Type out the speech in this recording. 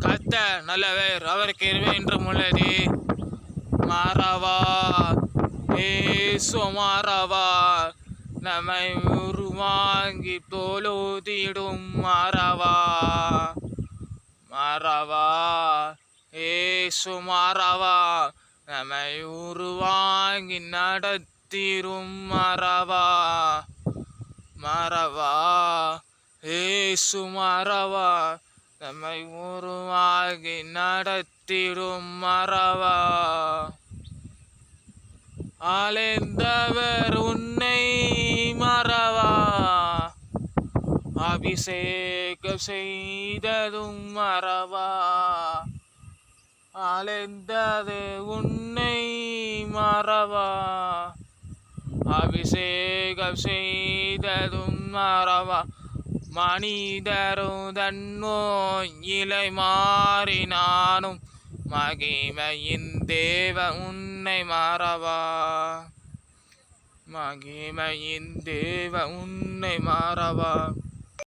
கர்த்தர் நல்லவர், அவர் கிருபை என்றும் உள்ளது. மாறவா இயேசு மாறவா, நம்மை உருவாங்கி தொழுதிடும் மாறவா. மாறவா இயேசு மாறவா, நம்மை உருவாங்கி நடத்திடும் மாறவா. மாறவா இயேசு மாறவா, நம்மை உருவாகி நடத்திடும் மாறவா. அழைந்தவர் உன்னை மாறவா, அபிஷேகம் செய்ததும் மாறவா. அழைந்தது உன்னை மாறவா, அபிஷேகம் செய்ததும் மாறவா. மனிதரும் தன்னோயிலை மாறினானும், மகிமையின் தேவ உன்னை மாறவா. மகிமையின் தேவ உன்னை மாறவா.